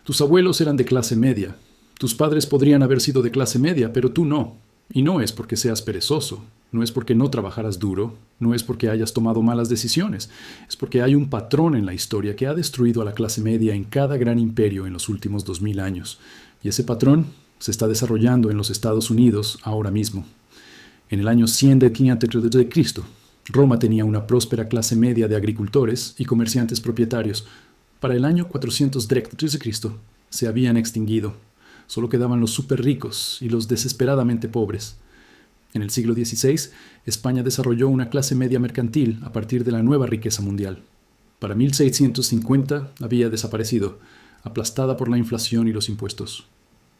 Tus abuelos eran de clase media. Tus padres podrían haber sido de clase media, pero tú no. Y no es porque seas perezoso, no es porque no trabajaras duro, no es porque hayas tomado malas decisiones, es porque hay un patrón en la historia que ha destruido a la clase media en cada gran imperio en los últimos 2000 años. Y ese patrón se está desarrollando en los Estados Unidos ahora mismo. En el año 100 de Cristo, Roma tenía una próspera clase media de agricultores y comerciantes propietarios. Para el año 400 de se habían extinguido. Solo quedaban los súper ricos y los desesperadamente pobres. En el siglo XVI, España desarrolló una clase media mercantil a partir de la nueva riqueza mundial. Para 1650 había desaparecido, aplastada por la inflación y los impuestos.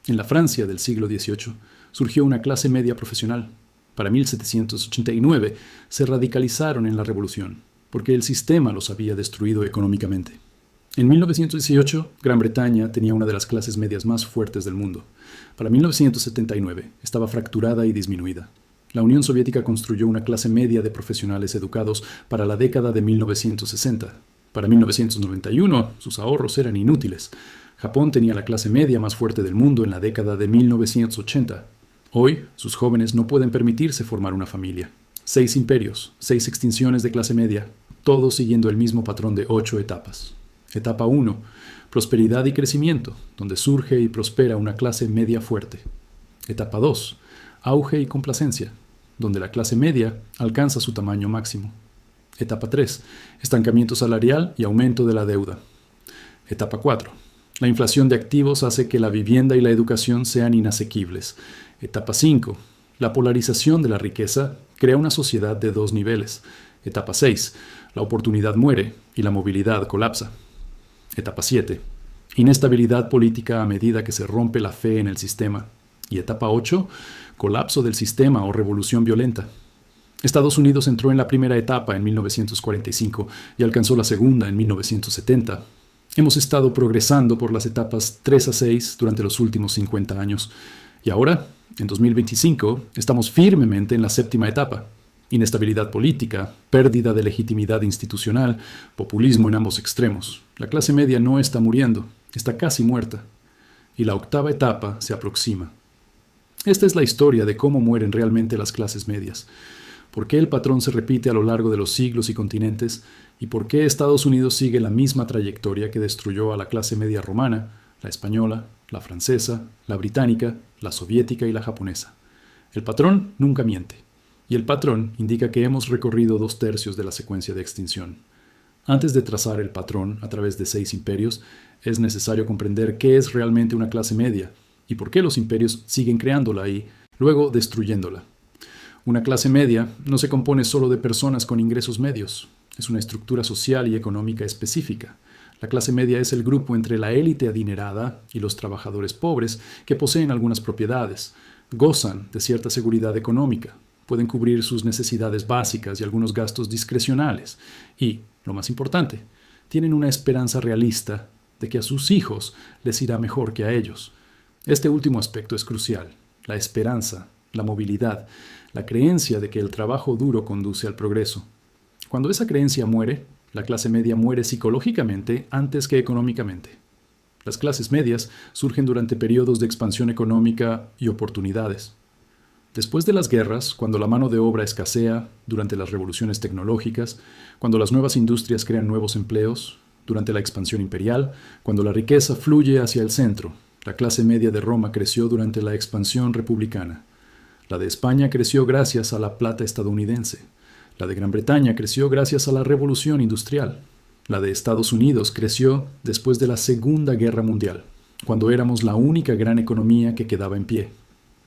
En la Francia del siglo XVIII surgió una clase media profesional. Para 1789 se radicalizaron en la revolución, porque el sistema los había destruido económicamente. En 1918, Gran Bretaña tenía una de las clases medias más fuertes del mundo. Para 1979, estaba fracturada y disminuida. La Unión Soviética construyó una clase media de profesionales educados para la década de 1960. Para 1991, sus ahorros eran inútiles. Japón tenía la clase media más fuerte del mundo en la década de 1980. Hoy, sus jóvenes no pueden permitirse formar una familia. 6 imperios, 6 extinciones de clase media, todos siguiendo el mismo patrón de 8 etapas. Etapa 1. Prosperidad y crecimiento, donde surge y prospera una clase media fuerte. Etapa 2. Auge y complacencia, donde la clase media alcanza su tamaño máximo. Etapa 3. Estancamiento salarial y aumento de la deuda. Etapa 4. La inflación de activos hace que la vivienda y la educación sean inasequibles. Etapa 5. La polarización de la riqueza crea una sociedad de 2 niveles. Etapa 6. La oportunidad muere y la movilidad colapsa. Etapa 7. Inestabilidad política a medida que se rompe la fe en el sistema. Y etapa 8. Colapso del sistema o revolución violenta. Estados Unidos entró en la primera etapa en 1945 y alcanzó la segunda en 1970. Hemos estado progresando por las etapas 3 a 6 durante los últimos 50 años. Y ahora, en 2025, estamos firmemente en la séptima etapa. Inestabilidad política, pérdida de legitimidad institucional, populismo en ambos extremos. La clase media no está muriendo, está casi muerta. Y la octava etapa se aproxima. Esta es la historia de cómo mueren realmente las clases medias. ¿Por qué el patrón se repite a lo largo de los siglos y continentes? ¿Y por qué Estados Unidos sigue la misma trayectoria que destruyó a la clase media romana, la española, la francesa, la británica, la soviética y la japonesa? El patrón nunca miente. Y el patrón indica que hemos recorrido 2/3 de la secuencia de extinción. Antes de trazar el patrón a través de 6 imperios, es necesario comprender qué es realmente una clase media y por qué los imperios siguen creándola y luego destruyéndola. Una clase media no se compone solo de personas con ingresos medios. Es una estructura social y económica específica. La clase media es el grupo entre la élite adinerada y los trabajadores pobres que poseen algunas propiedades, gozan de cierta seguridad económica, pueden cubrir sus necesidades básicas y algunos gastos discrecionales y, lo más importante, tienen una esperanza realista de que a sus hijos les irá mejor que a ellos. Este último aspecto es crucial: la esperanza, la movilidad, la creencia de que el trabajo duro conduce al progreso. Cuando esa creencia muere, la clase media muere psicológicamente antes que económicamente. Las clases medias surgen durante periodos de expansión económica y oportunidades. Después de las guerras, cuando la mano de obra escasea, durante las revoluciones tecnológicas, cuando las nuevas industrias crean nuevos empleos, durante la expansión imperial, cuando la riqueza fluye hacia el centro, la clase media de Roma creció durante la expansión republicana. La de España creció gracias a la plata estadounidense. La de Gran Bretaña creció gracias a la revolución industrial. La de Estados Unidos creció después de la Segunda Guerra Mundial, cuando éramos la única gran economía que quedaba en pie.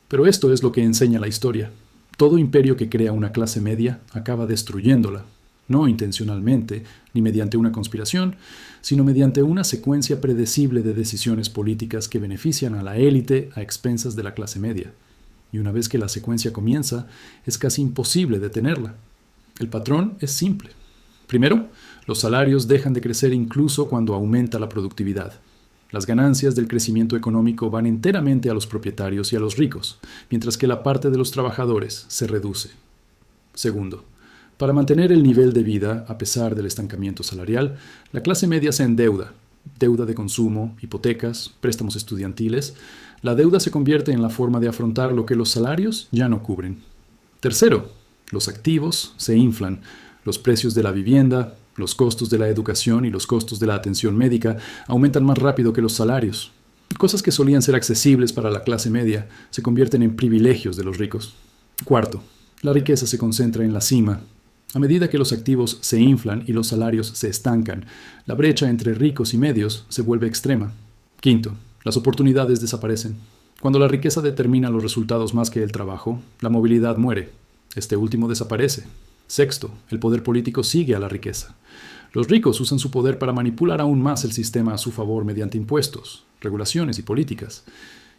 Pero esto es lo que enseña la historia. Todo imperio que crea una clase media acaba destruyéndola, no intencionalmente, ni mediante una conspiración, sino mediante una secuencia predecible de decisiones políticas que benefician a la élite a expensas de la clase media. Y una vez que la secuencia comienza, es casi imposible detenerla. El patrón es simple. Primero, los salarios dejan de crecer incluso cuando aumenta la productividad. Las ganancias del crecimiento económico van enteramente a los propietarios y a los ricos, mientras que la parte de los trabajadores se reduce. Segundo, para mantener el nivel de vida a pesar del estancamiento salarial, la clase media se endeuda, deuda de consumo, hipotecas, préstamos estudiantiles, la deuda se convierte en la forma de afrontar lo que los salarios ya no cubren. Tercero, los activos se inflan. Los precios de la vivienda, los costos de la educación y los costos de la atención médica aumentan más rápido que los salarios. Cosas que solían ser accesibles para la clase media se convierten en privilegios de los ricos. Cuarto, la riqueza se concentra en la cima. A medida que los activos se inflan y los salarios se estancan, la brecha entre ricos y medios se vuelve extrema. Quinto, las oportunidades desaparecen. Cuando la riqueza determina los resultados más que el trabajo, la movilidad muere. Este último desaparece. Sexto, el poder político sigue a la riqueza. Los ricos usan su poder para manipular aún más el sistema a su favor mediante impuestos, regulaciones y políticas.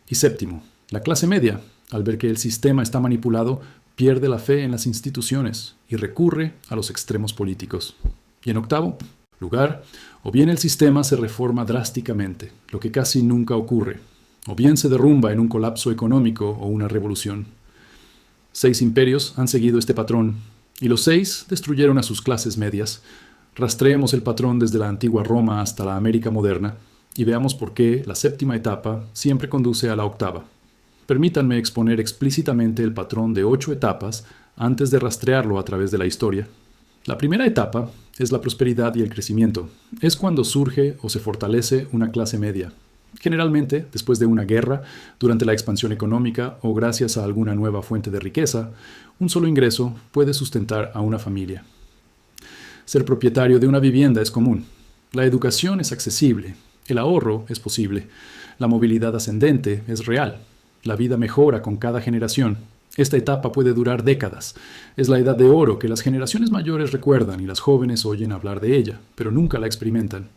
Y séptimo, la clase media, al ver que el sistema está manipulado, pierde la fe en las instituciones y recurre a los extremos políticos. Y en octavo lugar, o bien el sistema se reforma drásticamente, lo que casi nunca ocurre, o bien se derrumba en un colapso económico o una revolución. 6 imperios han seguido este patrón, y los 6 destruyeron a sus clases medias. Rastreemos el patrón desde la antigua Roma hasta la América moderna, y veamos por qué la séptima etapa siempre conduce a la octava. Permítanme exponer explícitamente el patrón de 8 etapas antes de rastrearlo a través de la historia. La primera etapa es la prosperidad y el crecimiento. Es cuando surge o se fortalece una clase media. Generalmente, después de una guerra, durante la expansión económica o gracias a alguna nueva fuente de riqueza, un solo ingreso puede sustentar a una familia. Ser propietario de una vivienda es común. La educación es accesible. El ahorro es posible. La movilidad ascendente es real. La vida mejora con cada generación. Esta etapa puede durar décadas. Es la edad de oro que las generaciones mayores recuerdan y las jóvenes oyen hablar de ella, pero nunca la experimentan.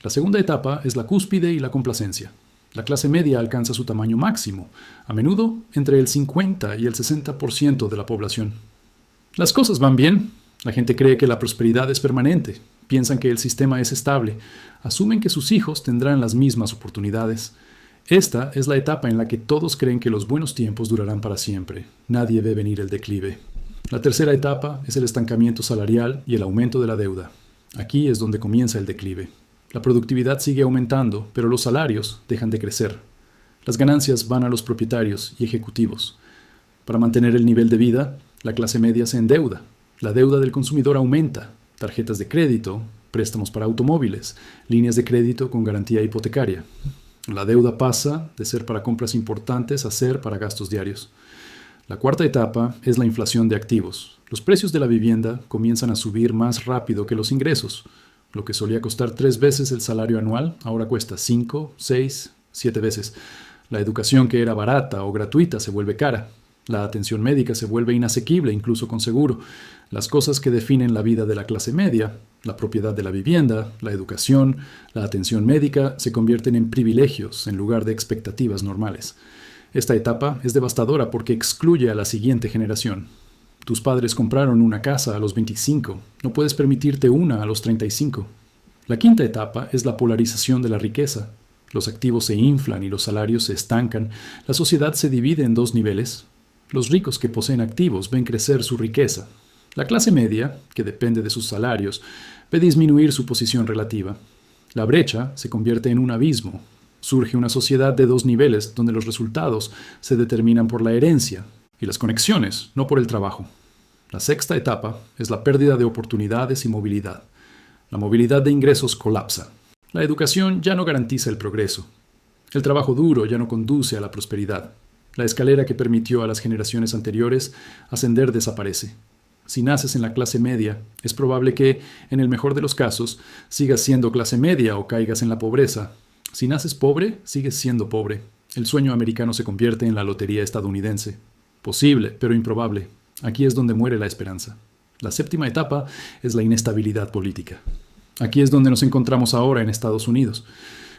La segunda etapa es la cúspide y la complacencia. La clase media alcanza su tamaño máximo, a menudo entre el 50 y el 60% de la población. Las cosas van bien. La gente cree que la prosperidad es permanente. Piensan que el sistema es estable. Asumen que sus hijos tendrán las mismas oportunidades. Esta es la etapa en la que todos creen que los buenos tiempos durarán para siempre. Nadie ve venir el declive. La tercera etapa es el estancamiento salarial y el aumento de la deuda. Aquí es donde comienza el declive. La productividad sigue aumentando, pero los salarios dejan de crecer. Las ganancias van a los propietarios y ejecutivos. Para mantener el nivel de vida, la clase media se endeuda. La deuda del consumidor aumenta. Tarjetas de crédito, préstamos para automóviles, líneas de crédito con garantía hipotecaria. La deuda pasa de ser para compras importantes a ser para gastos diarios. La cuarta etapa es la inflación de activos. Los precios de la vivienda comienzan a subir más rápido que los ingresos. Lo que solía costar 3 veces el salario anual, ahora cuesta 5, 6, 7 veces. La educación que era barata o gratuita se vuelve cara. La atención médica se vuelve inasequible, incluso con seguro. Las cosas que definen la vida de la clase media, la propiedad de la vivienda, la educación, la atención médica, se convierten en privilegios en lugar de expectativas normales. Esta etapa es devastadora porque excluye a la siguiente generación. Tus padres compraron una casa a los 25, no puedes permitirte una a los 35. La quinta etapa es la polarización de la riqueza. Los activos se inflan y los salarios se estancan. La sociedad se divide en 2 niveles. Los ricos que poseen activos ven crecer su riqueza. La clase media, que depende de sus salarios, ve disminuir su posición relativa. La brecha se convierte en un abismo. Surge una sociedad de 2 niveles donde los resultados se determinan por la herencia y las conexiones, no por el trabajo. La sexta etapa es la pérdida de oportunidades y movilidad. La movilidad de ingresos colapsa. La educación ya no garantiza el progreso. El trabajo duro ya no conduce a la prosperidad. La escalera que permitió a las generaciones anteriores ascender desaparece. Si naces en la clase media, es probable que, en el mejor de los casos, sigas siendo clase media o caigas en la pobreza. Si naces pobre, sigues siendo pobre. El sueño americano se convierte en la lotería estadounidense. Posible, pero improbable. Aquí es donde muere la esperanza. La séptima etapa es la inestabilidad política. Aquí es donde nos encontramos ahora en Estados Unidos.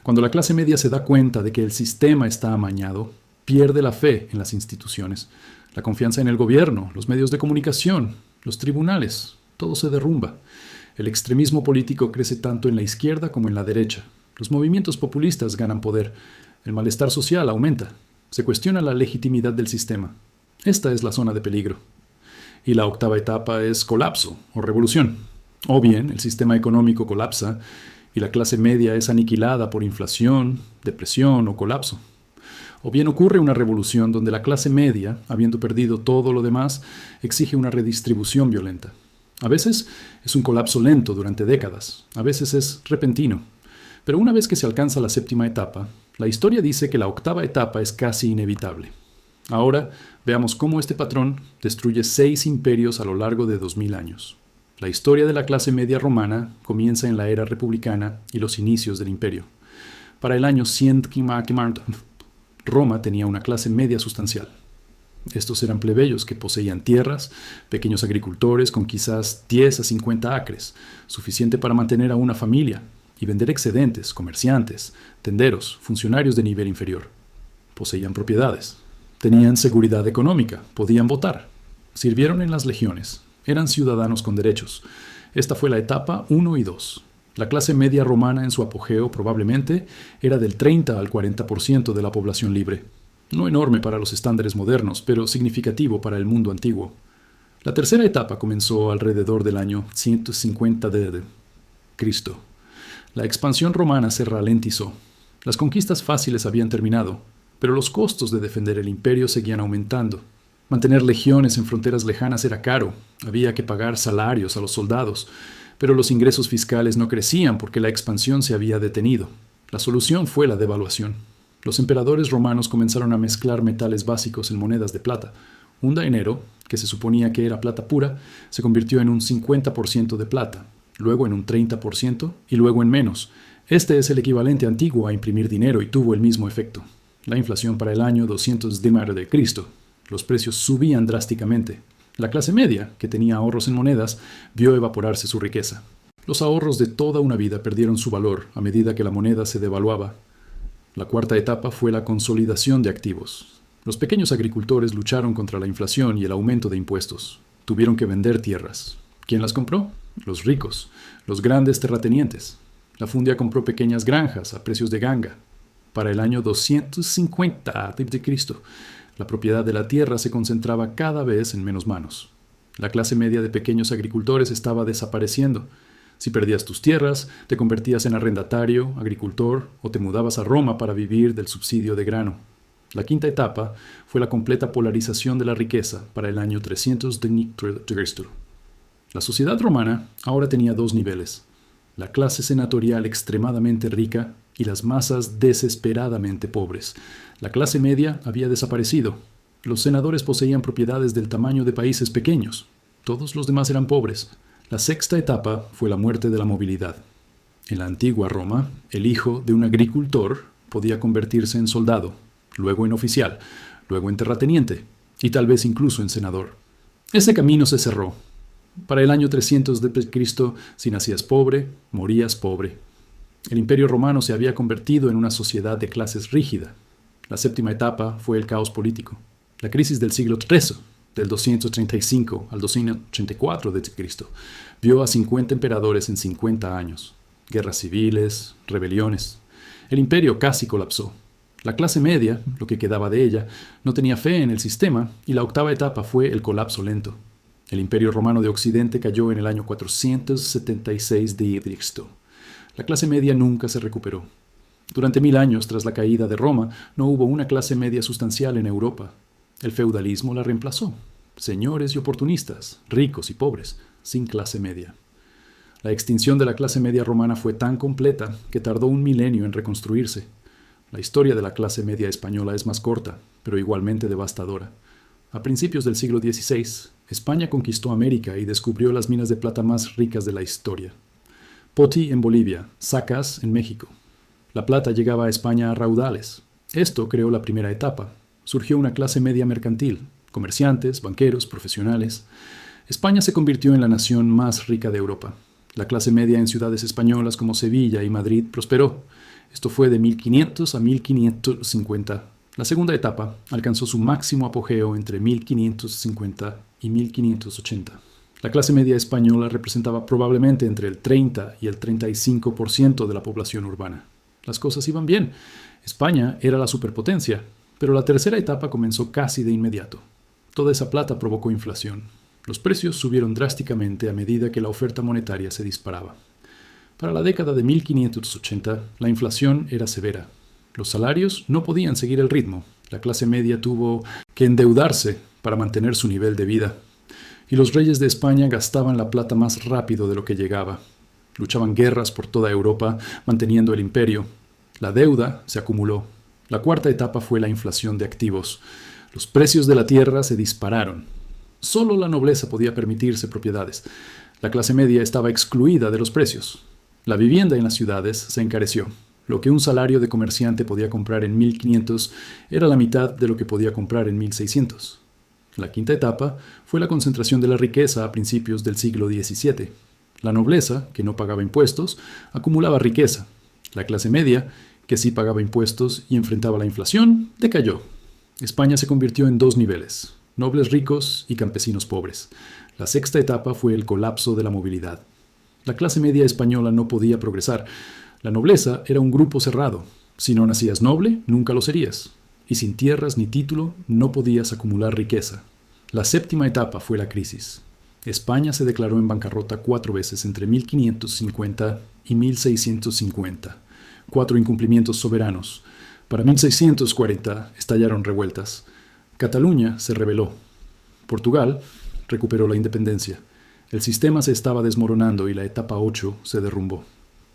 Cuando la clase media se da cuenta de que el sistema está amañado, pierde la fe en las instituciones, la confianza en el gobierno, los medios de comunicación, los tribunales, todo se derrumba. El extremismo político crece tanto en la izquierda como en la derecha. Los movimientos populistas ganan poder. El malestar social aumenta. Se cuestiona la legitimidad del sistema. Esta es la zona de peligro. Y la octava etapa es colapso o revolución. O bien el sistema económico colapsa y la clase media es aniquilada por inflación, depresión o colapso. O bien ocurre una revolución donde la clase media, habiendo perdido todo lo demás, exige una redistribución violenta. A veces es un colapso lento durante décadas, a veces es repentino. Pero una vez que se alcanza la séptima etapa, la historia dice que la octava etapa es casi inevitable. Ahora veamos cómo este patrón destruye 6 imperios a lo largo de 2000 años. La historia de la clase media romana comienza en la era republicana y los inicios del imperio. Para el año 100, Roma tenía una clase media sustancial. Estos eran plebeyos que poseían tierras, pequeños agricultores con quizás 10 a 50 acres, suficiente para mantener a una familia y vender excedentes, comerciantes, tenderos, funcionarios de nivel inferior. Poseían propiedades, tenían seguridad económica, podían votar, sirvieron en las legiones, eran ciudadanos con derechos. Esta fue la etapa 1 y 2. La clase media romana en su apogeo probablemente era del 30 al 40% de la población libre. No enorme para los estándares modernos, pero significativo para el mundo antiguo. La tercera etapa comenzó alrededor del año 150 de Cristo. La expansión romana se ralentizó. Las conquistas fáciles habían terminado, pero los costos de defender el imperio seguían aumentando. Mantener legiones en fronteras lejanas era caro, había que pagar salarios a los soldados, pero los ingresos fiscales no crecían porque la expansión se había detenido. La solución fue la devaluación. Los emperadores romanos comenzaron a mezclar metales básicos en monedas de plata. Un daenero, que se suponía que era plata pura, se convirtió en un 50% de plata, luego en un 30% y luego en menos. Este es el equivalente antiguo a imprimir dinero y tuvo el mismo efecto. La inflación para el año 200 de Cristo. Los precios subían drásticamente. La clase media, que tenía ahorros en monedas, vio evaporarse su riqueza. Los ahorros de toda una vida perdieron su valor a medida que la moneda se devaluaba. La cuarta etapa fue la consolidación de activos. Los pequeños agricultores lucharon contra la inflación y el aumento de impuestos. Tuvieron que vender tierras. ¿Quién las compró? Los ricos, los grandes terratenientes. La fundia compró pequeñas granjas a precios de ganga. Para el año 250 a.C., la propiedad de la tierra se concentraba cada vez en menos manos. La clase media de pequeños agricultores estaba desapareciendo. Si perdías tus tierras, te convertías en arrendatario, agricultor o te mudabas a Roma para vivir del subsidio de grano. La quinta etapa fue la completa polarización de la riqueza para el año 300 de Cristo. La sociedad romana ahora tenía 2 niveles: la clase senatorial extremadamente rica y las masas desesperadamente pobres. La clase media había desaparecido. Los senadores poseían propiedades del tamaño de países pequeños. Todos los demás eran pobres. La sexta etapa fue la muerte de la movilidad. En la antigua Roma, el hijo de un agricultor podía convertirse en soldado, luego en oficial, luego en terrateniente y tal vez incluso en senador. Ese camino se cerró. Para el año 300 de Cristo, si nacías pobre, morías pobre. El imperio romano se había convertido en una sociedad de clases rígida. La séptima etapa fue el caos político. La crisis del siglo III, del 235 al 284 de Cristo, vio a 50 emperadores en 50 años. Guerras civiles, rebeliones. El imperio casi colapsó. La clase media, lo que quedaba de ella, no tenía fe en el sistema y la octava etapa fue el colapso lento. El imperio romano de Occidente cayó en el año 476 de Cristo. La clase media nunca se recuperó. Durante 1000 años tras la caída de Roma, no hubo una clase media sustancial en Europa. El feudalismo la reemplazó. Señores y oportunistas, ricos y pobres, sin clase media. La extinción de la clase media romana fue tan completa que tardó 1 milenio en reconstruirse. La historia de la clase media española es más corta, pero igualmente devastadora. A principios del siglo XVI, España conquistó América y descubrió las minas de plata más ricas de la historia. Poti en Bolivia, Zacas en México. La plata llegaba a España a raudales. Esto creó la primera etapa. Surgió una clase media mercantil, comerciantes, banqueros, profesionales. España se convirtió en la nación más rica de Europa. La clase media en ciudades españolas como Sevilla y Madrid prosperó. Esto fue de 1500 a 1550. La segunda etapa alcanzó su máximo apogeo entre 1550 y 1580. La clase media española representaba probablemente entre el 30 y el 35% de la población urbana. Las cosas iban bien. España era la superpotencia, pero la tercera etapa comenzó casi de inmediato. Toda esa plata provocó inflación. Los precios subieron drásticamente a medida que la oferta monetaria se disparaba. Para la década de 1580, la inflación era severa. Los salarios no podían seguir el ritmo. La clase media tuvo que endeudarse para mantener su nivel de vida. Y los reyes de España gastaban la plata más rápido de lo que llegaba. Luchaban guerras por toda Europa, manteniendo el imperio. La deuda se acumuló. La cuarta etapa fue la inflación de activos. Los precios de la tierra se dispararon. Solo la nobleza podía permitirse propiedades. La clase media estaba excluida de los precios. La vivienda en las ciudades se encareció. Lo que un salario de comerciante podía comprar en 1500 era la mitad de lo que podía comprar en 1600. La quinta etapa fue la concentración de la riqueza a principios del siglo XVII. La nobleza, que no pagaba impuestos, acumulaba riqueza. La clase media, que sí pagaba impuestos y enfrentaba la inflación, decayó. España se convirtió en dos niveles: nobles ricos y campesinos pobres. La sexta etapa fue el colapso de la movilidad. La clase media española no podía progresar. La nobleza era un grupo cerrado. Si no nacías noble, nunca lo serías. Y sin tierras ni título, no podías acumular riqueza. La séptima etapa fue la crisis. España se declaró en bancarrota 4 veces entre 1550 y 1650. 4 incumplimientos soberanos. Para 1640 estallaron revueltas. Cataluña se rebeló. Portugal recuperó la independencia. El sistema se estaba desmoronando y la etapa 8 se derrumbó.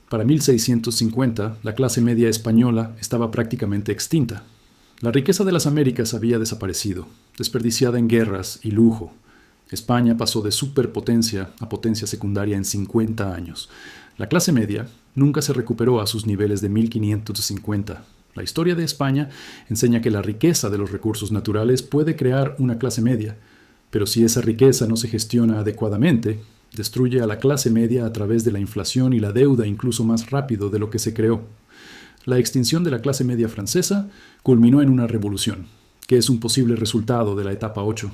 Para 1650, la clase media española estaba prácticamente extinta. La riqueza de las Américas había desaparecido, desperdiciada en guerras y lujo. España pasó de superpotencia a potencia secundaria en 50 años. La clase media nunca se recuperó a sus niveles de 1550. La historia de España enseña que la riqueza de los recursos naturales puede crear una clase media, pero si esa riqueza no se gestiona adecuadamente, destruye a la clase media a través de la inflación y la deuda incluso más rápido de lo que se creó. La extinción de la clase media francesa culminó en una revolución, que es un posible resultado de la etapa 8.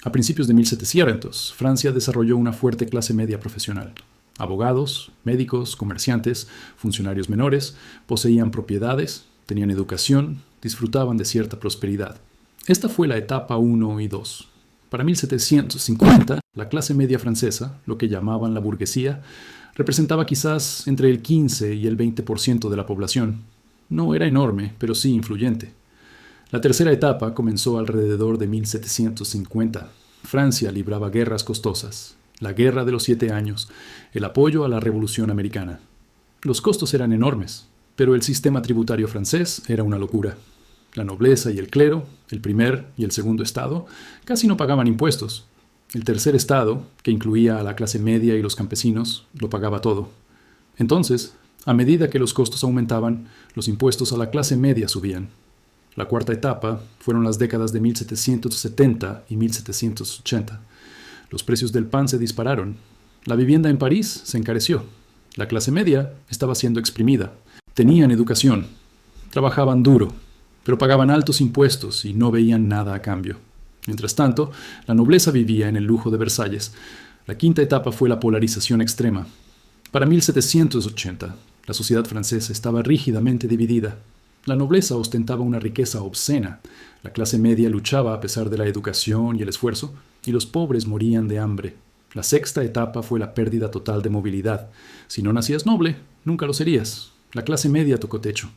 A principios de 1700, Francia desarrolló una fuerte clase media profesional. Abogados, médicos, comerciantes, funcionarios menores, poseían propiedades, tenían educación, disfrutaban de cierta prosperidad. Esta fue la etapa 1 y 2. Para 1750, la clase media francesa, lo que llamaban la burguesía, representaba quizás entre el 15 y el 20% de la población. No era enorme, pero sí influyente. La tercera etapa comenzó alrededor de 1750. Francia libraba guerras costosas, la Guerra de los 7 Años, el apoyo a la Revolución Americana. Los costos eran enormes, pero el sistema tributario francés era una locura. La nobleza y el clero, el primer y el segundo estado, casi no pagaban impuestos. El tercer estado, que incluía a la clase media y los campesinos, lo pagaba todo. Entonces, a medida que los costos aumentaban, los impuestos a la clase media subían. La cuarta etapa fueron las décadas de 1770 y 1780. Los precios del pan se dispararon. La vivienda en París se encareció. La clase media estaba siendo exprimida. Tenían educación. Trabajaban duro, pero pagaban altos impuestos y no veían nada a cambio. Mientras tanto, la nobleza vivía en el lujo de Versalles. La quinta etapa fue la polarización extrema. Para 1780, la sociedad francesa estaba rígidamente dividida. La nobleza ostentaba una riqueza obscena. La clase media luchaba a pesar de la educación y el esfuerzo, y los pobres morían de hambre. La sexta etapa fue la pérdida total de movilidad. Si no nacías noble, nunca lo serías. La clase media tocó techo.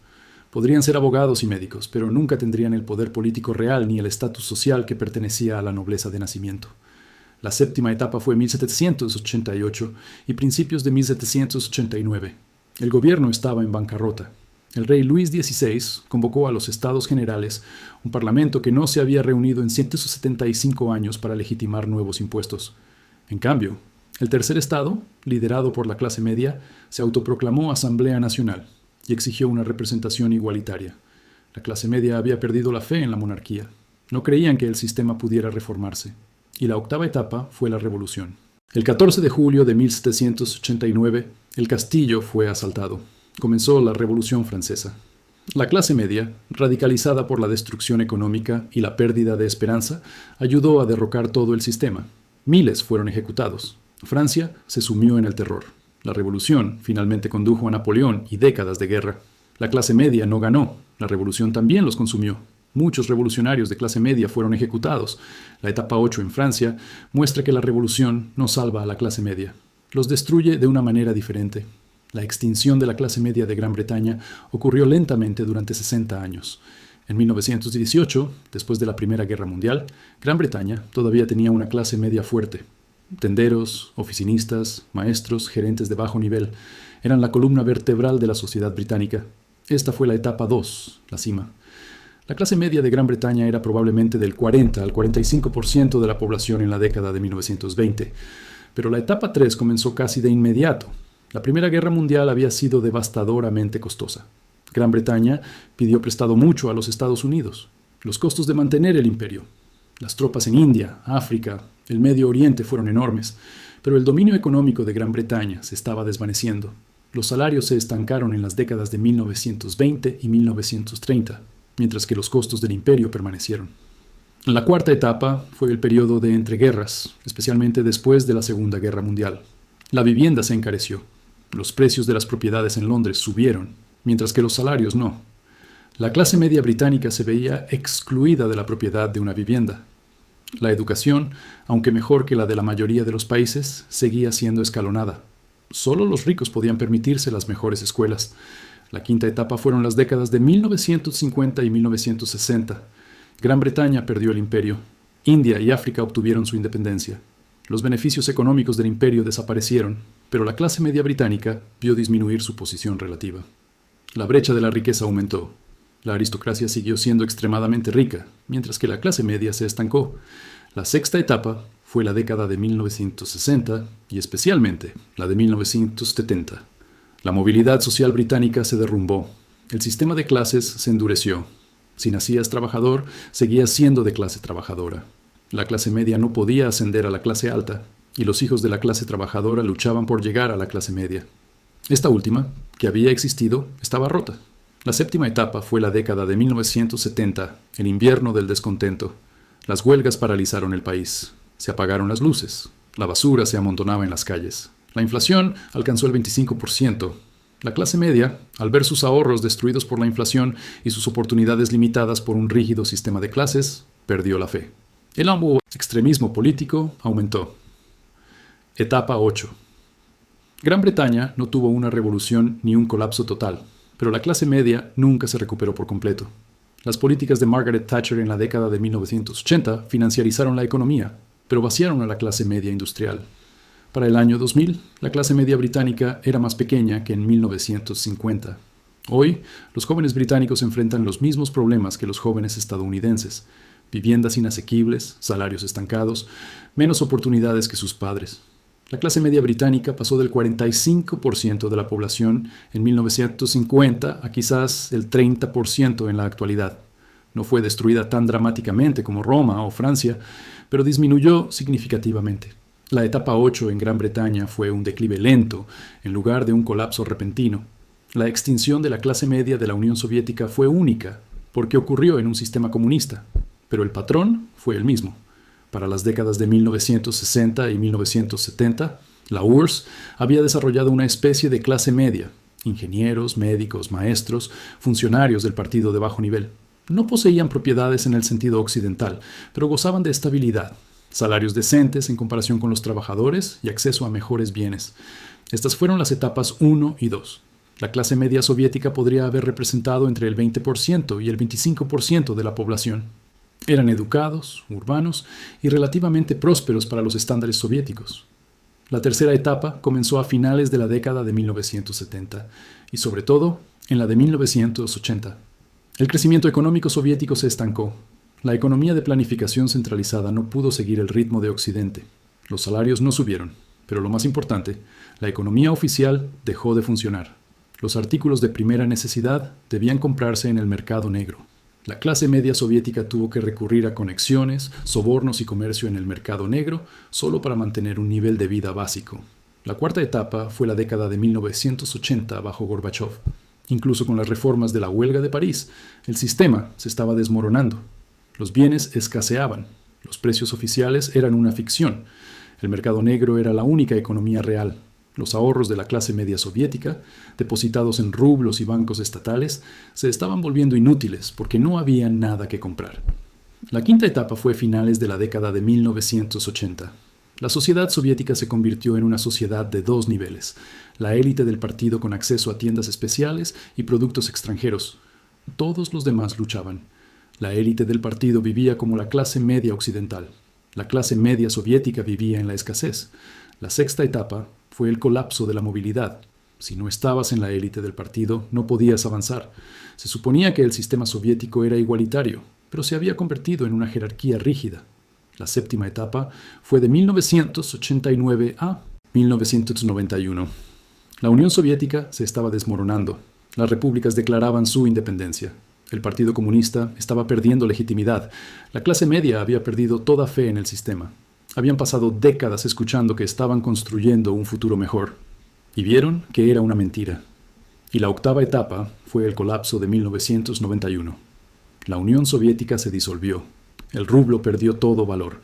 Podrían ser abogados y médicos, pero nunca tendrían el poder político real ni el estatus social que pertenecía a la nobleza de nacimiento. La séptima etapa fue 1788 y principios de 1789. El gobierno estaba en bancarrota. El rey Luis XVI convocó a los Estados Generales, un parlamento que no se había reunido en 175 años para legitimar nuevos impuestos. En cambio, el tercer estado, liderado por la clase media, se autoproclamó Asamblea Nacional y exigió una representación igualitaria. La clase media había perdido la fe en la monarquía. No creían que el sistema pudiera reformarse. Y la octava etapa fue la revolución. El 14 de julio de 1789, el castillo fue asaltado. Comenzó la Revolución Francesa. La clase media, radicalizada por la destrucción económica y la pérdida de esperanza, ayudó a derrocar todo el sistema. Miles fueron ejecutados. Francia se sumió en el terror. La revolución finalmente condujo a Napoleón y décadas de guerra. La clase media no ganó. La revolución también los consumió. Muchos revolucionarios de clase media fueron ejecutados. La etapa 8 en Francia muestra que la revolución no salva a la clase media. Los destruye de una manera diferente. La extinción de la clase media de Gran Bretaña ocurrió lentamente durante 60 años. En 1918, después de la Primera Guerra Mundial, Gran Bretaña todavía tenía una clase media fuerte. Tenderos, oficinistas, maestros, gerentes de bajo nivel eran la columna vertebral de la sociedad británica. Esta fue la etapa 2, la cima. La clase media de Gran Bretaña era probablemente del 40 al 45% de la población en la década de 1920, pero la etapa 3 comenzó casi de inmediato. La Primera Guerra Mundial había sido devastadoramente costosa. Gran Bretaña pidió prestado mucho a los Estados Unidos. Los costos de mantener el imperio. Las tropas en India, África, el Medio Oriente fueron enormes, pero el dominio económico de Gran Bretaña se estaba desvaneciendo. Los salarios se estancaron en las décadas de 1920 y 1930, mientras que los costos del imperio permanecieron. La cuarta etapa fue el periodo de entreguerras, especialmente después de la Segunda Guerra Mundial. La vivienda se encareció. Los precios de las propiedades en Londres subieron, mientras que los salarios no. La clase media británica se veía excluida de la propiedad de una vivienda. La educación, aunque mejor que la de la mayoría de los países, seguía siendo escalonada. Solo los ricos podían permitirse las mejores escuelas. La quinta etapa fueron las décadas de 1950 y 1960. Gran Bretaña perdió el imperio. India y África obtuvieron su independencia. Los beneficios económicos del imperio desaparecieron, pero la clase media británica vio disminuir su posición relativa. La brecha de la riqueza aumentó. La aristocracia siguió siendo extremadamente rica, mientras que la clase media se estancó. La sexta etapa fue la década de 1960 y especialmente la de 1970. La movilidad social británica se derrumbó. El sistema de clases se endureció. Si nacías trabajador, seguías siendo de clase trabajadora. La clase media no podía ascender a la clase alta, y los hijos de la clase trabajadora luchaban por llegar a la clase media. Esta última, que había existido, estaba rota. La séptima etapa fue la década de 1970, el invierno del descontento. Las huelgas paralizaron el país. Se apagaron las luces. La basura se amontonaba en las calles. La inflación alcanzó el 25%. La clase media, al ver sus ahorros destruidos por la inflación y sus oportunidades limitadas por un rígido sistema de clases, perdió la fe. El extremismo político aumentó. Etapa 8. Gran Bretaña no tuvo una revolución ni un colapso total, pero la clase media nunca se recuperó por completo. Las políticas de Margaret Thatcher en la década de 1980 financiarizaron la economía, pero vaciaron a la clase media industrial. Para el año 2000, la clase media británica era más pequeña que en 1950. Hoy, los jóvenes británicos enfrentan los mismos problemas que los jóvenes estadounidenses: viviendas inasequibles, salarios estancados, menos oportunidades que sus padres. La clase media británica pasó del 45% de la población en 1950 a quizás el 30% en la actualidad. No fue destruida tan dramáticamente como Roma o Francia, pero disminuyó significativamente. La etapa 8 en Gran Bretaña fue un declive lento, en lugar de un colapso repentino. La extinción de la clase media de la Unión Soviética fue única, porque ocurrió en un sistema comunista, pero el patrón fue el mismo. Para las décadas de 1960 y 1970, la URSS había desarrollado una especie de clase media: ingenieros, médicos, maestros, funcionarios del partido de bajo nivel. No poseían propiedades en el sentido occidental, pero gozaban de estabilidad, salarios decentes en comparación con los trabajadores y acceso a mejores bienes. Estas fueron las etapas 1 y 2. La clase media soviética podría haber representado entre el 20% y el 25% de la población. Eran educados, urbanos y relativamente prósperos para los estándares soviéticos. La tercera etapa comenzó a finales de la década de 1970 y sobre todo en la de 1980. El crecimiento económico soviético se estancó. La economía de planificación centralizada no pudo seguir el ritmo de Occidente. Los salarios no subieron, pero lo más importante, la economía oficial dejó de funcionar. Los artículos de primera necesidad debían comprarse en el mercado negro. La clase media soviética tuvo que recurrir a conexiones, sobornos y comercio en el mercado negro solo para mantener un nivel de vida básico. La cuarta etapa fue la década de 1980 bajo Gorbachov. Incluso con las reformas de la huelga de París, el sistema se estaba desmoronando. Los bienes escaseaban. Los precios oficiales eran una ficción. El mercado negro era la única economía real. Los ahorros de la clase media soviética, depositados en rublos y bancos estatales, se estaban volviendo inútiles porque no había nada que comprar. La quinta etapa fue finales de la década de 1980. La sociedad soviética se convirtió en una sociedad de dos niveles: la élite del partido con acceso a tiendas especiales y productos extranjeros. Todos los demás luchaban. La élite del partido vivía como la clase media occidental. La clase media soviética vivía en la escasez. La sexta etapa fue el colapso de la movilidad. Si no estabas en la élite del partido, no podías avanzar. Se suponía que el sistema soviético era igualitario, pero se había convertido en una jerarquía rígida. La séptima etapa fue de 1989 a 1991. La Unión Soviética se estaba desmoronando. Las repúblicas declaraban su independencia. El Partido Comunista estaba perdiendo legitimidad. La clase media había perdido toda fe en el sistema. Habían pasado décadas escuchando que estaban construyendo un futuro mejor. Y vieron que era una mentira. Y la octava etapa fue el colapso de 1991. La Unión Soviética se disolvió. El rublo perdió todo valor.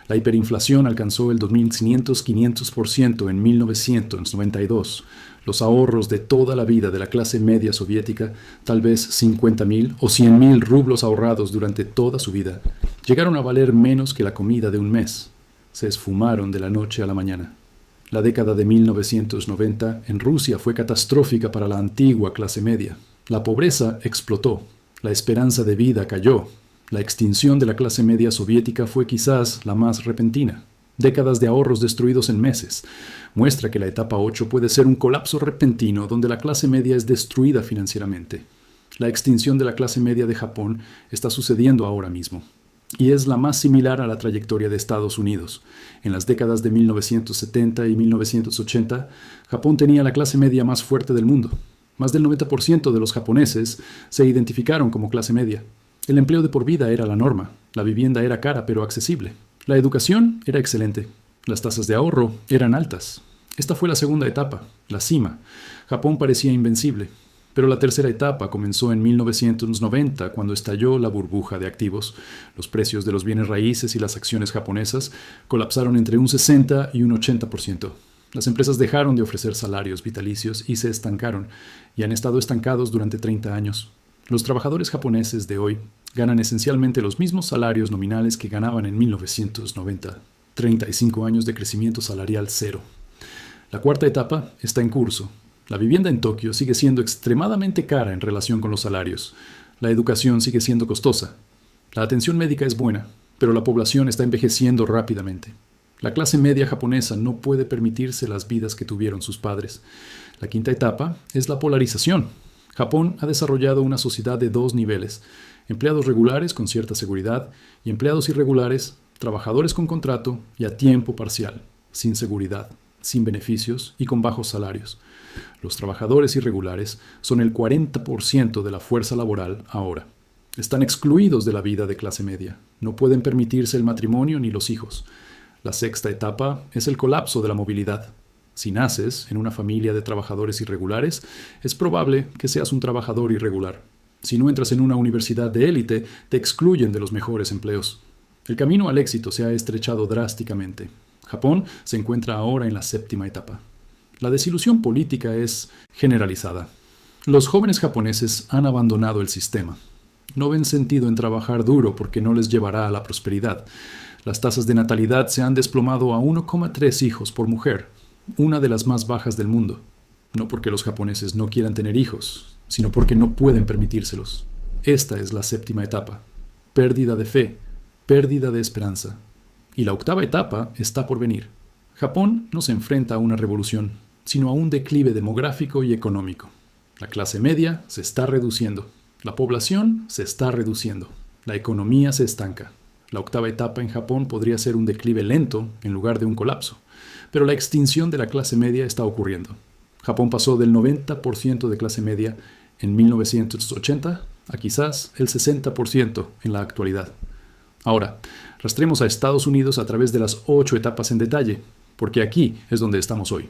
La hiperinflación alcanzó el 2.500% en 1992. Los ahorros de toda la vida de la clase media soviética, tal vez 50.000 o 100.000 rublos ahorrados durante toda su vida, llegaron a valer menos que la comida de un mes. Se esfumaron de la noche a la mañana. La década de 1990 en Rusia fue catastrófica para la antigua clase media. La pobreza explotó, la esperanza de vida cayó. La extinción de la clase media soviética fue quizás la más repentina. Décadas de ahorros destruidos en meses. Muestra que la etapa 8 puede ser un colapso repentino donde la clase media es destruida financieramente. La extinción de la clase media de Japón está sucediendo ahora mismo. Y es la más similar a la trayectoria de Estados Unidos. En las décadas de 1970 y 1980, Japón tenía la clase media más fuerte del mundo. Más del 90% de los japoneses se identificaron como clase media. El empleo de por vida era la norma. La vivienda era cara pero accesible. La educación era excelente. Las tasas de ahorro eran altas. Esta fue la segunda etapa, la cima. Japón parecía invencible. Pero la tercera etapa comenzó en 1990, cuando estalló la burbuja de activos. Los precios de los bienes raíces y las acciones japonesas colapsaron entre un 60 y un 80%. Las empresas dejaron de ofrecer salarios vitalicios y se estancaron, y han estado estancados durante 30 años. Los trabajadores japoneses de hoy ganan esencialmente los mismos salarios nominales que ganaban en 1990. 35 años de crecimiento salarial cero. La cuarta etapa está en curso. La vivienda en Tokio sigue siendo extremadamente cara en relación con los salarios. La educación sigue siendo costosa. La atención médica es buena, pero la población está envejeciendo rápidamente. La clase media japonesa no puede permitirse las vidas que tuvieron sus padres. La quinta etapa es la polarización. Japón ha desarrollado una sociedad de dos niveles: empleados regulares con cierta seguridad y empleados irregulares, trabajadores con contrato y a tiempo parcial, sin seguridad, sin beneficios y con bajos salarios. Los trabajadores irregulares son el 40% de la fuerza laboral ahora. Están excluidos de la vida de clase media. No pueden permitirse el matrimonio ni los hijos. La sexta etapa es el colapso de la movilidad. Si naces en una familia de trabajadores irregulares, es probable que seas un trabajador irregular. Si no entras en una universidad de élite, te excluyen de los mejores empleos. El camino al éxito se ha estrechado drásticamente. Japón se encuentra ahora en la séptima etapa. La desilusión política es generalizada. Los jóvenes japoneses han abandonado el sistema. No ven sentido en trabajar duro porque no les llevará a la prosperidad. Las tasas de natalidad se han desplomado a 1,3 hijos por mujer, una de las más bajas del mundo. No porque los japoneses no quieran tener hijos, sino porque no pueden permitírselos. Esta es la séptima etapa. Pérdida de fe, pérdida de esperanza. Y la octava etapa está por venir. Japón no se enfrenta a una revolución, sino a un declive demográfico y económico. La clase media se está reduciendo. La población se está reduciendo. La economía se estanca. La octava etapa en Japón podría ser un declive lento en lugar de un colapso. Pero la extinción de la clase media está ocurriendo. Japón pasó del 90% de clase media en 1980 a quizás el 60% en la actualidad. Ahora, rastremos a Estados Unidos a través de las 8 etapas en detalle, porque aquí es donde estamos hoy.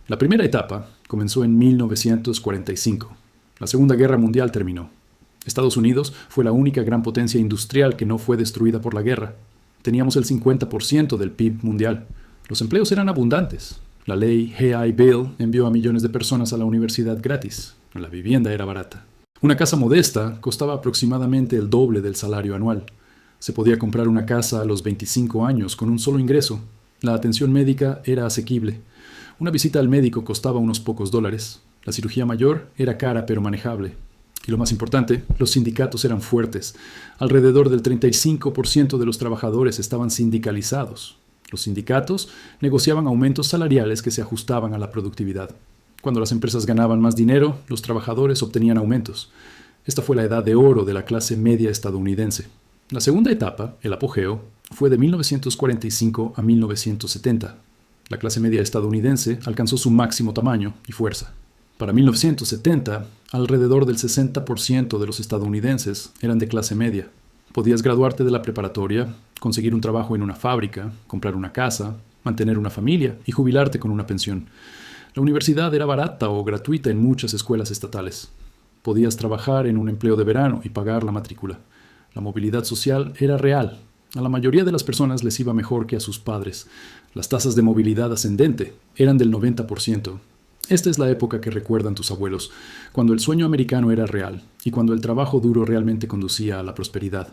La primera etapa comenzó en 1945. La Segunda Guerra Mundial terminó. Estados Unidos fue la única gran potencia industrial que no fue destruida por la guerra. Teníamos el 50% del PIB mundial. Los empleos eran abundantes. La ley GI Bill envió a millones de personas a la universidad gratis. La vivienda era barata. Una casa modesta costaba aproximadamente el doble del salario anual. Se podía comprar una casa a los 25 años con un solo ingreso. La atención médica era asequible. Una visita al médico costaba unos pocos dólares. La cirugía mayor era cara pero manejable. Y lo más importante, los sindicatos eran fuertes. Alrededor del 35% de los trabajadores estaban sindicalizados. Los sindicatos negociaban aumentos salariales que se ajustaban a la productividad. Cuando las empresas ganaban más dinero, los trabajadores obtenían aumentos. Esta fue la edad de oro de la clase media estadounidense. La segunda etapa, el apogeo, fue de 1945 a 1970. La clase media estadounidense alcanzó su máximo tamaño y fuerza. Para 1970, alrededor del 60% de los estadounidenses eran de clase media. Podías graduarte de la preparatoria, conseguir un trabajo en una fábrica, comprar una casa, mantener una familia y jubilarte con una pensión. La universidad era barata o gratuita en muchas escuelas estatales. Podías trabajar en un empleo de verano y pagar la matrícula. La movilidad social era real. A la mayoría de las personas les iba mejor que a sus padres. Las tasas de movilidad ascendente eran del 90%. Esta es la época que recuerdan tus abuelos, cuando el sueño americano era real y cuando el trabajo duro realmente conducía a la prosperidad.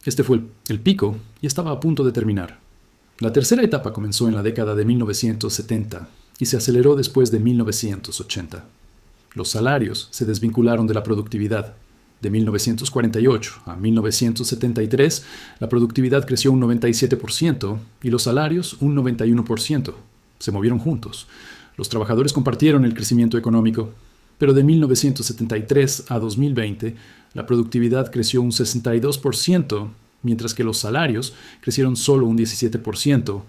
Este fue el pico y estaba a punto de terminar. La tercera etapa comenzó en la década de 1970 y se aceleró después de 1980. Los salarios se desvincularon de la productividad. De 1948 a 1973, la productividad creció un 97% y los salarios un 91%. Se movieron juntos. Los trabajadores compartieron el crecimiento económico, pero de 1973 a 2020, la productividad creció un 62%, mientras que los salarios crecieron solo un 17%.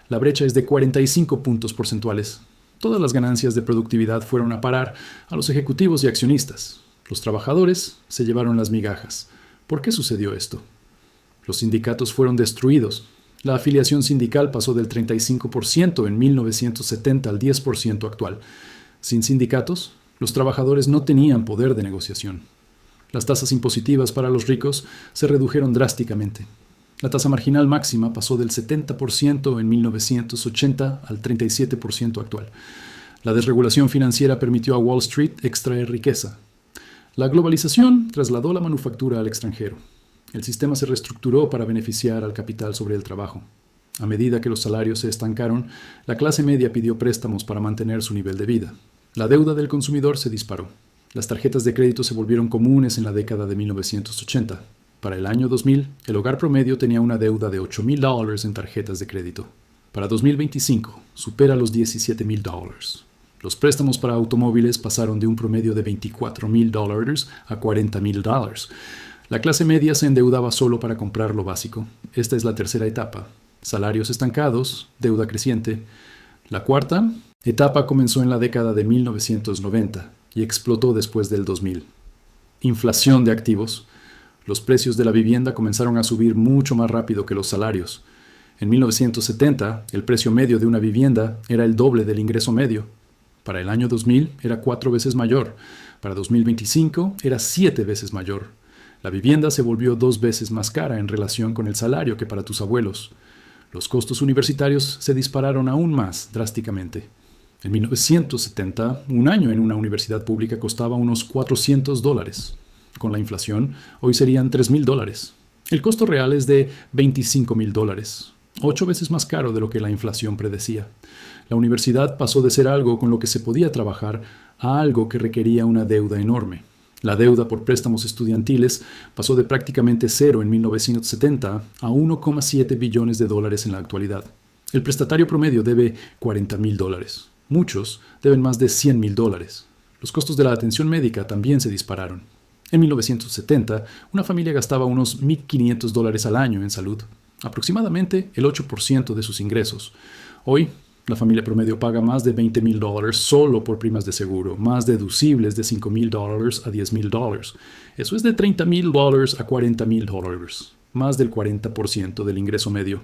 La brecha es de 45 puntos porcentuales. Todas las ganancias de productividad fueron a parar a los ejecutivos y accionistas. Los trabajadores se llevaron las migajas. ¿Por qué sucedió esto? Los sindicatos fueron destruidos. La afiliación sindical pasó del 35% en 1970 al 10% actual. Sin sindicatos, los trabajadores no tenían poder de negociación. Las tasas impositivas para los ricos se redujeron drásticamente. La tasa marginal máxima pasó del 70% en 1980 al 37% actual. La desregulación financiera permitió a Wall Street extraer riqueza. La globalización trasladó la manufactura al extranjero. El sistema se reestructuró para beneficiar al capital sobre el trabajo. A medida que los salarios se estancaron, la clase media pidió préstamos para mantener su nivel de vida. La deuda del consumidor se disparó. Las tarjetas de crédito se volvieron comunes en la década de 1980. Para el año 2000, el hogar promedio tenía una deuda de $8,000 en tarjetas de crédito. Para 2025, supera los $17,000. Los préstamos para automóviles pasaron de un promedio de $24,000 a $40,000. La clase media se endeudaba solo para comprar lo básico. Esta es la tercera etapa. Salarios estancados, deuda creciente. La cuarta etapa comenzó en la década de 1990 y explotó después del 2000. Inflación de activos. Los precios de la vivienda comenzaron a subir mucho más rápido que los salarios. En 1970, el precio medio de una vivienda era el doble del ingreso medio. Para el año 2000 era 4 veces mayor. Para 2025 era 7 veces mayor. La vivienda se volvió 2 veces más cara en relación con el salario que para tus abuelos. Los costos universitarios se dispararon aún más drásticamente. En 1970, un año en una universidad pública costaba unos $400. Con la inflación, hoy serían $3,000. El costo real es de $25,000, 8 veces más caro de lo que la inflación predecía. La universidad pasó de ser algo con lo que se podía trabajar a algo que requería una deuda enorme. La deuda por préstamos estudiantiles pasó de prácticamente cero en 1970 a $1,7 billones en la actualidad. El prestatario promedio debe $40,000. Muchos deben más de $100,000. Los costos de la atención médica también se dispararon. En 1970, una familia gastaba unos $1,500 al año en salud, aproximadamente el 8% de sus ingresos. Hoy, la familia promedio paga más de $20,000 solo por primas de seguro, más deducibles de $5,000 a $10,000. Eso es de $30,000 a $40,000, más del 40% del ingreso medio.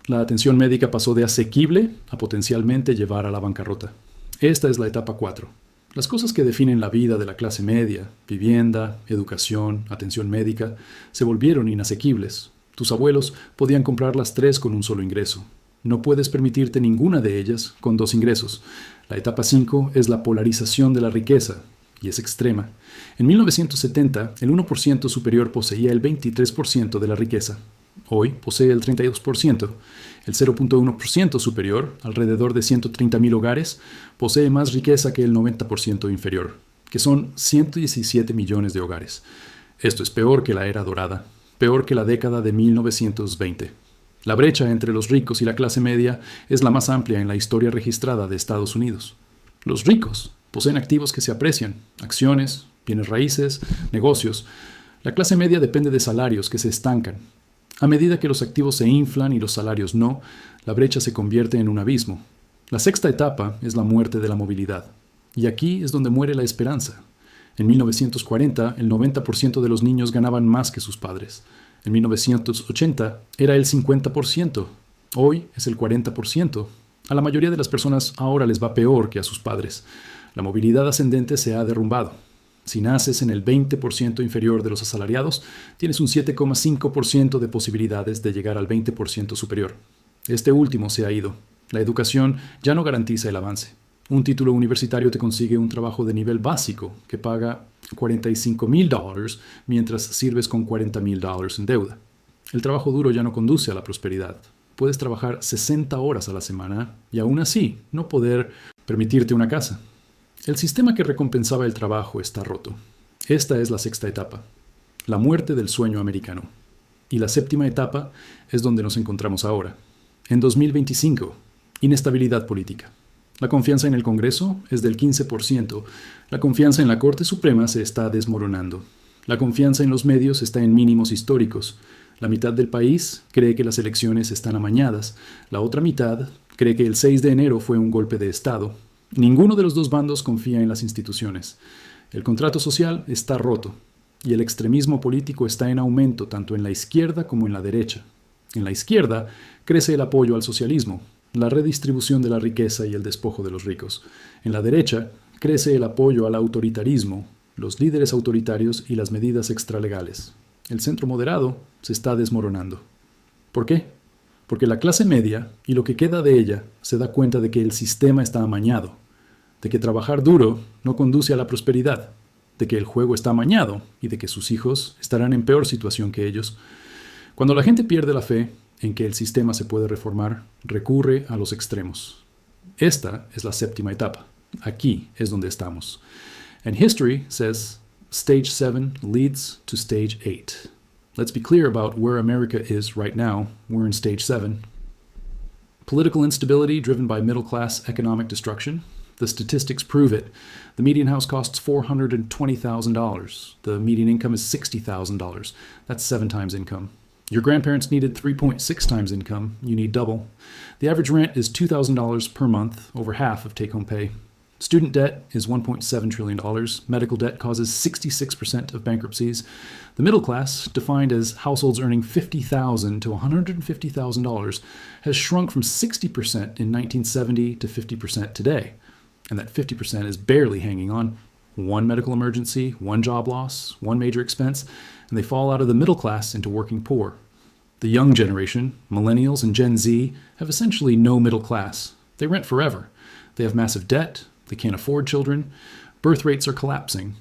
La atención médica pasó de asequible a potencialmente llevar a la bancarrota. Esta es la etapa 4. Las cosas que definen la vida de la clase media, vivienda, educación, atención médica, se volvieron inasequibles. Tus abuelos podían comprar las 3 con un solo ingreso. No puedes permitirte ninguna de ellas con 2 ingresos. La etapa 5 es la polarización de la riqueza, y es extrema. En 1970, el 1% superior poseía el 23% de la riqueza. Hoy posee el 32%. El 0.1% superior, alrededor de 130.000 hogares, posee más riqueza que el 90% inferior, que son 117 millones de hogares. Esto es peor que la era dorada, peor que la década de 1920. La brecha entre los ricos y la clase media es la más amplia en la historia registrada de Estados Unidos. Los ricos poseen activos que se aprecian, acciones, bienes raíces, negocios. La clase media depende de salarios que se estancan. A medida que los activos se inflan y los salarios no, la brecha se convierte en un abismo. La sexta etapa es la muerte de la movilidad. Y aquí es donde muere la esperanza. En 1940, el 90% de los niños ganaban más que sus padres. En 1980 era el 50%. Hoy es el 40%. A la mayoría de las personas ahora les va peor que a sus padres. La movilidad ascendente se ha derrumbado. Si naces en el 20% inferior de los asalariados, tienes un 7,5% de posibilidades de llegar al 20% superior. Este último se ha ido. La educación ya no garantiza el avance. Un título universitario te consigue un trabajo de nivel básico que paga $45,000 mientras sirves con $40,000 en deuda. El trabajo duro ya no conduce a la prosperidad. Puedes trabajar 60 horas a la semana y aún así no poder permitirte una casa. El sistema que recompensaba el trabajo está roto. Esta es la sexta etapa, la muerte del sueño americano. Y la séptima etapa es donde nos encontramos ahora. En 2025, inestabilidad política. La confianza en el Congreso es del 15%. La confianza en la Corte Suprema se está desmoronando. La confianza en los medios está en mínimos históricos. La mitad del país cree que las elecciones están amañadas. La otra mitad cree que el 6 de enero fue un golpe de Estado. Ninguno de los dos bandos confía en las instituciones. El contrato social está roto y el extremismo político está en aumento tanto en la izquierda como en la derecha. En la izquierda crece el apoyo al socialismo, la redistribución de la riqueza y el despojo de los ricos. En la derecha crece el apoyo al autoritarismo, los líderes autoritarios y las medidas extralegales. El centro moderado se está desmoronando. ¿Por qué? Porque la clase media y lo que queda de ella se da cuenta de que el sistema está amañado, de que trabajar duro no conduce a la prosperidad, de que el juego está amañado y de que sus hijos estarán en peor situación que ellos. Cuando la gente pierde la fe en que el sistema se puede reformar, recurre a los extremos. Esta es la séptima etapa. Aquí es donde estamos. And history says stage 7 leads to stage 8. Let's be clear about where America is right now. We're in stage 7. Political instability driven by middle-class economic destruction. The statistics prove it. The median house costs $420,000. The median income is $60,000. That's 7 times income. Your grandparents needed 3.6 times income. You need double. The average rent is $2,000 per month, over half of take-home pay. Student debt is $1.7 trillion. Medical debt causes 66% of bankruptcies. The middle class, defined as households earning $50,000 to $150,000, has shrunk from 60% in 1970 to 50% today. And that 50% is barely hanging on. One medical emergency, one job loss, one major expense, and they fall out of the middle class into working poor. The young generation, millennials and Gen Z, have essentially no middle class. They rent forever. They have massive debt. They can't afford children. Birth rates are collapsing.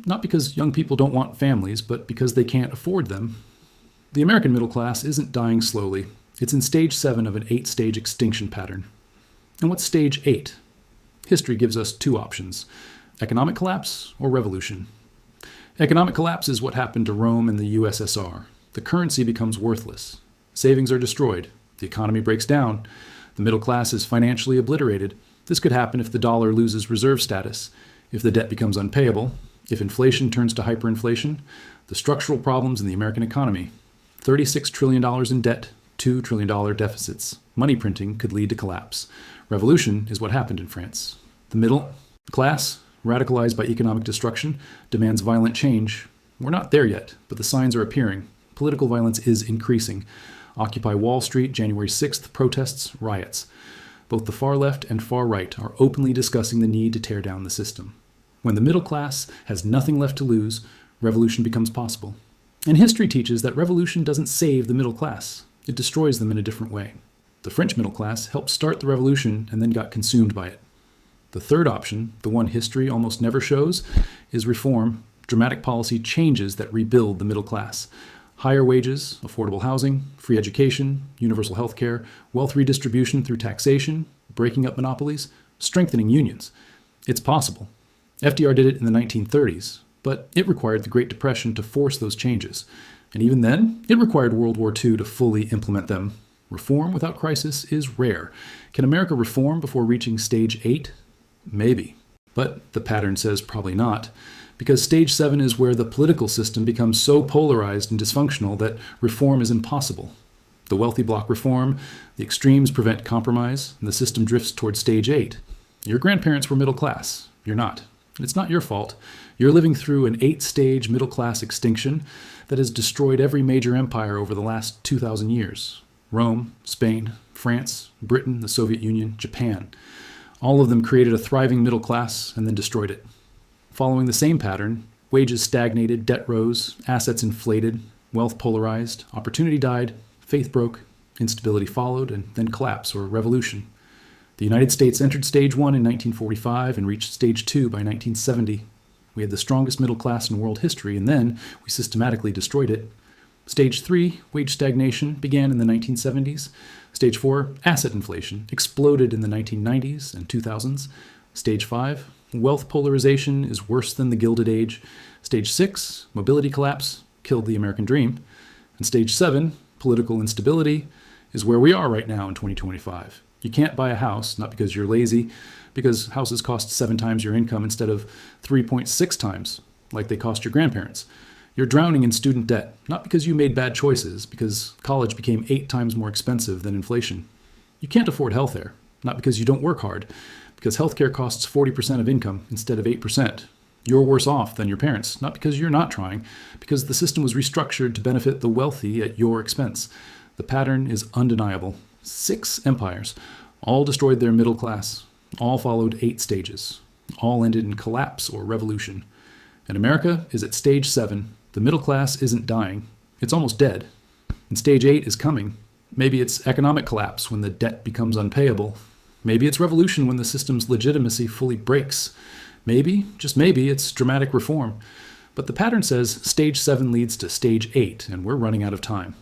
Not because young people don't want families, but because they can't afford them. The American middle class isn't dying slowly. It's in stage 7 of an 8-stage extinction pattern. And what's stage 8? History gives us 2 options: economic collapse or revolution. Economic collapse is what happened to Rome and the USSR. The currency becomes worthless. Savings are destroyed. The economy breaks down. The middle class is financially obliterated. This could happen if the dollar loses reserve status, if the debt becomes unpayable, if inflation turns to hyperinflation, the structural problems in the American economy. $36 trillion in debt, $2 trillion deficits. Money printing could lead to collapse. Revolution is what happened in France. The middle class, radicalized by economic destruction, demands violent change. We're not there yet, but the signs are appearing. Political violence is increasing. Occupy Wall Street, January 6th, protests, riots. Both the far left and far right are openly discussing the need to tear down the system. When the middle class has nothing left to lose, revolution becomes possible. And history teaches that revolution doesn't save the middle class. It destroys them in a different way. The French middle class helped start the revolution and then got consumed by it. The third option, the one history almost never shows, is reform, dramatic policy changes that rebuild the middle class. Higher wages, affordable housing, free education, universal health care, wealth redistribution through taxation, breaking up monopolies, strengthening unions. It's possible. FDR did it in the 1930s, but it required the Great Depression to force those changes. And even then, it required World War II to fully implement them. Reform without crisis is rare. Can America reform before reaching stage 8? Maybe. But the pattern says probably not, because stage 7 is where the political system becomes so polarized and dysfunctional that reform is impossible. The wealthy block reform, the extremes prevent compromise, and the system drifts toward stage 8. Your grandparents were middle class. You're not. It's not your fault. You're living through an 8-stage middle class extinction that has destroyed every major empire over the last 2,000 years. Rome, Spain, France, Britain, the Soviet Union, Japan. All of them created a thriving middle class and then destroyed it. Following the same pattern, wages stagnated, debt rose, assets inflated, wealth polarized, opportunity died, faith broke, instability followed, and then collapse or revolution. The United States entered stage 1 in 1945 and reached stage 2 by 1970. We had the strongest middle class in world history, and then we systematically destroyed it. Stage 3, wage stagnation, began in the 1970s. Stage 4, asset inflation, exploded in the 1990s and 2000s. Stage 5, wealth polarization is worse than the Gilded Age. Stage 6, mobility collapse, killed the American dream. And Stage 7, political instability, is where we are right now in 2025. You can't buy a house, not because you're lazy, because houses cost 7 times your income instead of 3.6 times, like they cost your grandparents. You're drowning in student debt, not because you made bad choices, because college became 8 times more expensive than inflation. You can't afford healthcare, not because you don't work hard, because healthcare costs 40% of income instead of 8%. You're worse off than your parents, not because you're not trying, because the system was restructured to benefit the wealthy at your expense. The pattern is undeniable. 6 empires, all destroyed their middle class, all followed 8 stages, all ended in collapse or revolution. And America is at stage 7. The middle class isn't dying. It's almost dead. And stage 8 is coming. Maybe it's economic collapse when the debt becomes unpayable. Maybe it's revolution when the system's legitimacy fully breaks. Maybe, just maybe, it's dramatic reform. But the pattern says stage 7 leads to stage 8, and we're running out of time.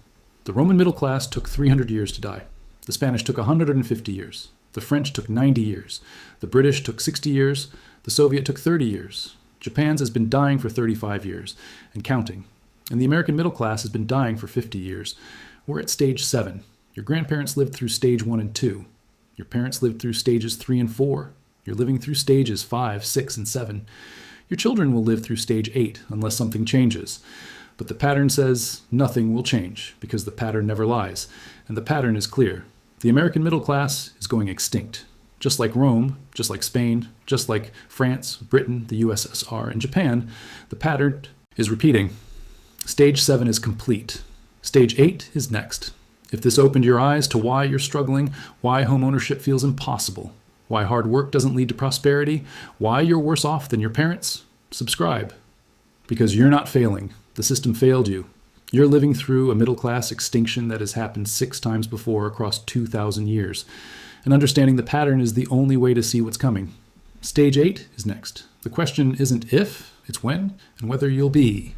The Roman middle class took 300 years to die. The Spanish took 150 years. The French took 90 years. The British took 60 years. The Soviet took 30 years. Japan's has been dying for 35 years, and counting. And the American middle class has been dying for 50 years. We're at stage 7. Your grandparents lived through stage 1 and 2. Your parents lived through stages 3 and 4. You're living through stages 5, 6, and 7. Your children will live through stage 8 unless something changes. But the pattern says nothing will change because the pattern never lies. And the pattern is clear. The American middle class is going extinct. Just like Rome, just like Spain, just like France, Britain, the USSR, and Japan, the pattern is repeating. Stage 7 is complete. Stage 8 is next. If this opened your eyes to why you're struggling, why home ownership feels impossible, why hard work doesn't lead to prosperity, why you're worse off than your parents, subscribe. Because you're not failing. The system failed you. You're living through a middle-class extinction that has happened 6 times before across 2,000 years. And understanding the pattern is the only way to see what's coming. Stage 8 is next. The question isn't if, it's when, and whether you'll be.